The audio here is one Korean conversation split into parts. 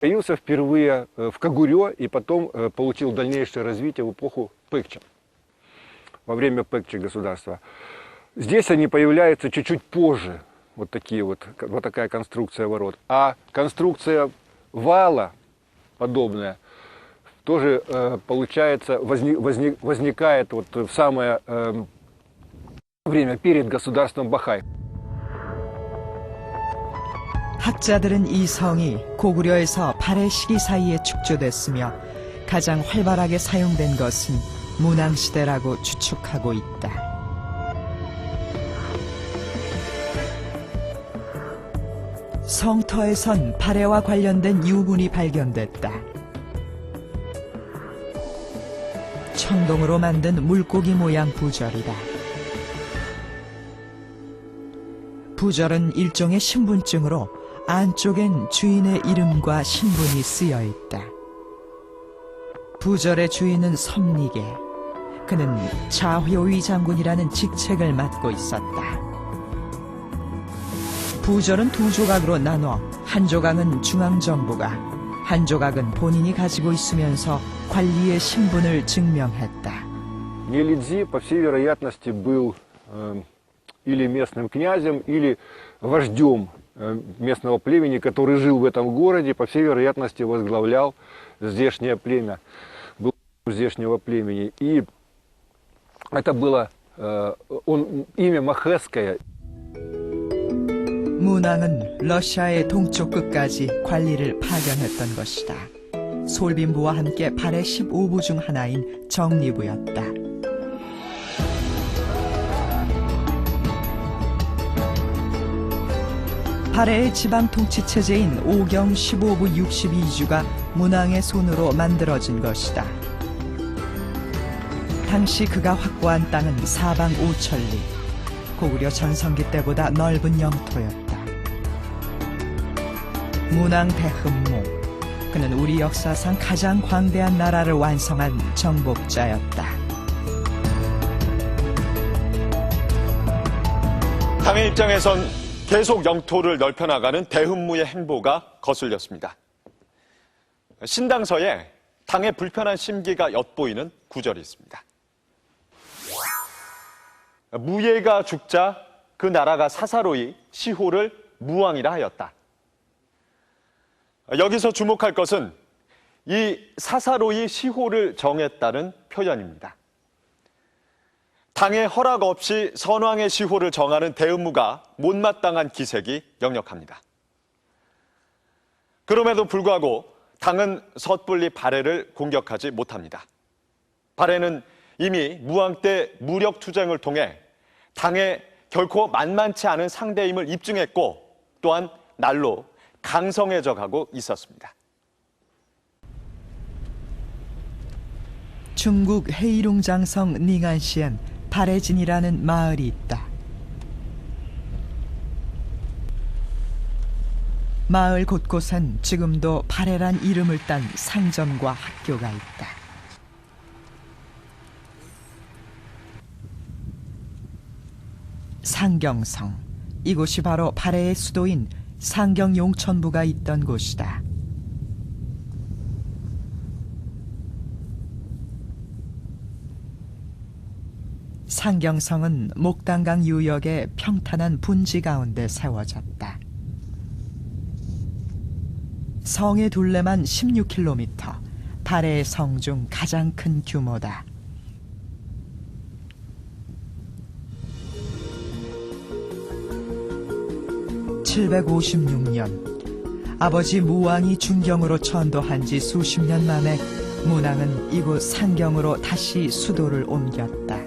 Появился впервые в Кагурё и потом получил дальнейшее развитие в эпоху Пыкча, во время Пыкча государства. Здесь они появляются чуть-чуть позже, вот такая конструкция ворот. А конструкция вала подобная тоже получается, возникает вот в самое время перед государством Бахай. 학자들은 이 성이 고구려에서 발해 시기 사이에 축조됐으며 가장 활발하게 사용된 것은 문왕시대라고 추측하고 있다. 성터에선 발해와 관련된 유물이 발견됐다. 청동으로 만든 물고기 모양 부절이다. 부절은 일종의 신분증으로 안쪽엔 주인의 이름과 신분이 쓰여 있다. 부절의 주인은 섬리계. 그는 자회오위 장군이라는 직책을 맡고 있었다. 부절은 두 조각으로 나눠 한 조각은 중앙정부가, 한 조각은 본인이 가지고 있으면서 관리의 신분을 증명했다. Нелидзи, по всей вероятности, был или местным князем, или вождем местного племени, который жил в этом городе, по всей вероятности возглавлял здешнее племя, был здешнего племени. И это было имя Махесское. 문왕은 러시아의 동쪽 끝까지 관리를 파견했던 것이다. 솔빈부와 함께 발해 15부 중 하나인 정리부였다. 발해의 지방 통치 체제인 오경 15부 62주가 문왕의 손으로 만들어진 것이다. 당시 그가 확보한 땅은 사방 5천리, 고구려 전성기 때보다 넓은 영토였다. 문왕 대흠무, 그는 우리 역사상 가장 광대한 나라를 완성한 정복자였다. 당의 입장에선 계속 영토를 넓혀나가는 대흠무의 행보가 거슬렸습니다. 신당서에 당의 불편한 심기가 엿보이는 구절이 있습니다. 무예가 죽자 그 나라가 사사로이 시호를 무왕이라 하였다. 여기서 주목할 것은 이 사사로이 시호를 정했다는 표현입니다. 당의 허락 없이 선왕의 시호를 정하는 대흠무가 못마땅한 기색이 역력합니다. 그럼에도 불구하고 당은 섣불리 발해를 공격하지 못합니다. 발해는 이미 무왕 때 무력 투쟁을 통해 당에 결코 만만치 않은 상대임을 입증했고 또한 날로 강성해져 가고 있었습니다. 중국 헤이룽장성 닝안시엔 발해진이라는 마을이 있다. 마을 곳곳엔 지금도 발해란 이름을 딴 상점과 학교가 있다. 상경성, 이곳이 바로 발해의 수도인 상경용천부가 있던 곳이다. 상경성은 목단강 유역의 평탄한 분지 가운데 세워졌다. 성의 둘레만 16km, 발해의 성 중 가장 큰 규모다. (756년) 아버지 무왕이 중경으로 천도한 지 수십 년 만에 문왕은 이곳 상경으로 다시 수도를 옮겼다.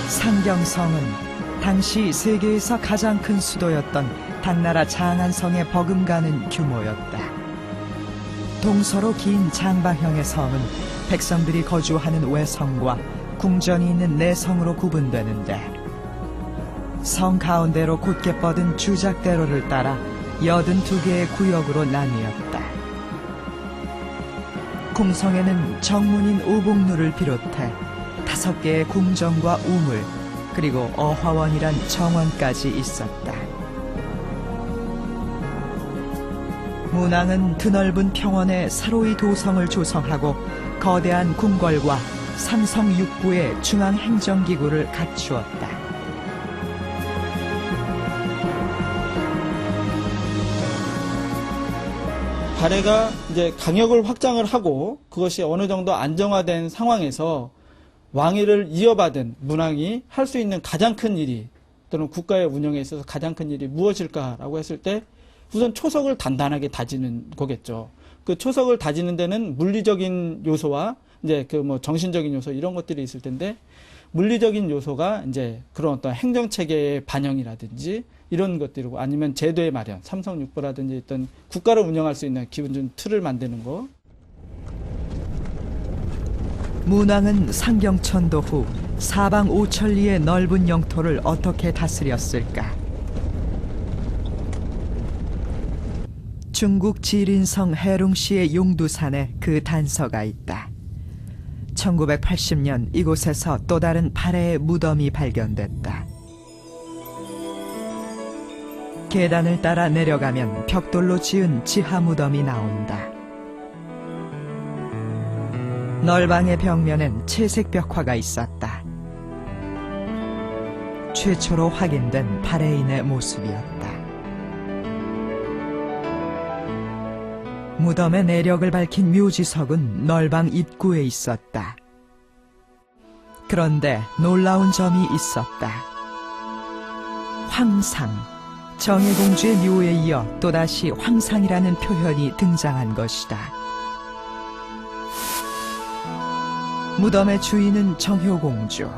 상경성은 당시 세계에서 가장 큰 수도였던 당나라 장안성에 버금가는 규모였다. 동서로 긴 장방형의 성은 백성들이 거주하는 외성과 궁전이 있는 내성으로 구분되는데 성 가운데로 곧게 뻗은 주작대로를 따라 82개의 구역으로 나뉘었다. 궁성에는 정문인 오복루를 비롯해 5개의 궁정과 우물, 그리고 어화원이란 정원까지 있었다. 문왕은 드넓은 평원에 사로이 도성을 조성하고 거대한 궁궐과 삼성 6부의 중앙행정기구를 갖추었다. 발해가 이제 강역을 확장을 하고 그것이 어느 정도 안정화된 상황에서 왕위를 이어받은 문왕이 할 수 있는 가장 큰 일이 또는 국가의 운영에 있어서 가장 큰 일이 무엇일까라고 했을 때 우선 초석을 단단하게 다지는 거겠죠. 그 초석을 다지는 데는 물리적인 요소와 이제 그 뭐 정신적인 요소 이런 것들이 있을 텐데 물리적인 요소가 이제 그런 어떤 행정 체계의 반영이라든지 이런 것들이고 아니면 제도의 마련, 삼성 6부라든지 어떤 국가를 운영할 수 있는 기본적인 틀을 만드는 거. 문왕은 상경천도 후 사방 5천리의 넓은 영토를 어떻게 다스렸을까? 중국 지린성 해룽시의 용두산에 그 단서가 있다. 1980년 이곳에서 또 다른 발해의 무덤이 발견됐다. 계단을 따라 내려가면 벽돌로 지은 지하 무덤이 나온다. 널방의 벽면엔 채색 벽화가 있었다. 최초로 확인된 발해인의 모습이었다. 무덤의 내력을 밝힌 묘지석은 널방 입구에 있었다. 그런데 놀라운 점이 있었다. 황상, 정혜공주의 묘에 이어 또다시 황상이라는 표현이 등장한 것이다. 무덤의 주인은 정효공주.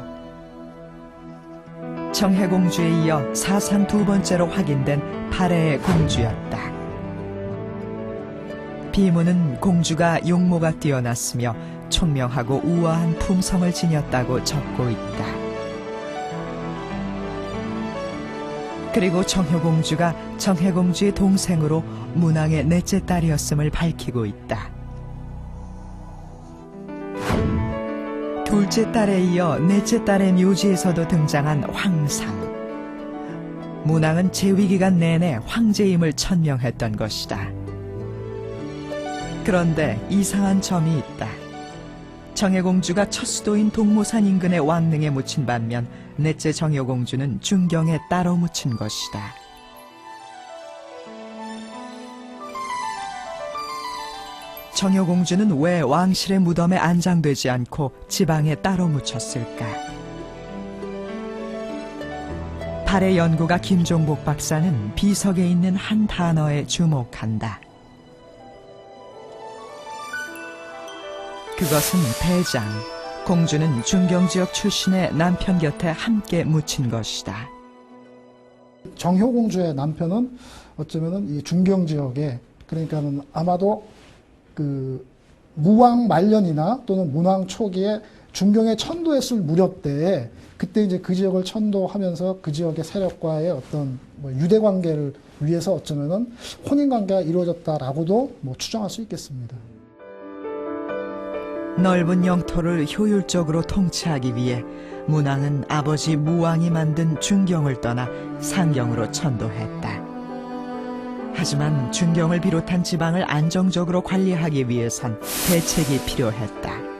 정혜공주에 이어 사상 2번째로 확인된 발해의 공주였다. 비문은 공주가 용모가 뛰어났으며 총명하고 우아한 품성을 지녔다고 적고 있다. 그리고 정효공주가 정혜공주의 동생으로 문왕의 넷째 딸이었음을 밝히고 있다. 둘째 딸에 이어 넷째 딸의 묘지에서도 등장한 황상. 문왕은 재위기간 내내 황제임을 천명했던 것이다. 그런데 이상한 점이 있다. 정혜공주가 첫 수도인 동모산 인근의 왕릉에 묻힌 반면 넷째 정효공주는 중경에 따로 묻힌 것이다. 정효공주는 왜 왕실의 무덤에 안장되지 않고 지방에 따로 묻혔을까? 발해 연구가 김종복 박사는 비석에 있는 한 단어에 주목한다. 그것은 배장, 공주는 중경지역 출신의 남편 곁에 함께 묻힌 것이다. 정효공주의 남편은 어쩌면은 이 중경 지역에 그러니까는 아마도 그 무왕 말년이나 또는 문왕 초기에 중경에 천도했을 무렵 때에 그때 이제 그 지역을 천도하면서 그 지역의 세력과의 어떤 뭐 유대 관계를 위해서 어쩌면은 혼인 관계가 이루어졌다라고도 뭐 추정할 수 있겠습니다. 넓은 영토를 효율적으로 통치하기 위해 문왕은 아버지 무왕이 만든 중경을 떠나 상경으로 천도했다. 하지만 중경을 비롯한 지방을 안정적으로 관리하기 위해선 대책이 필요했다.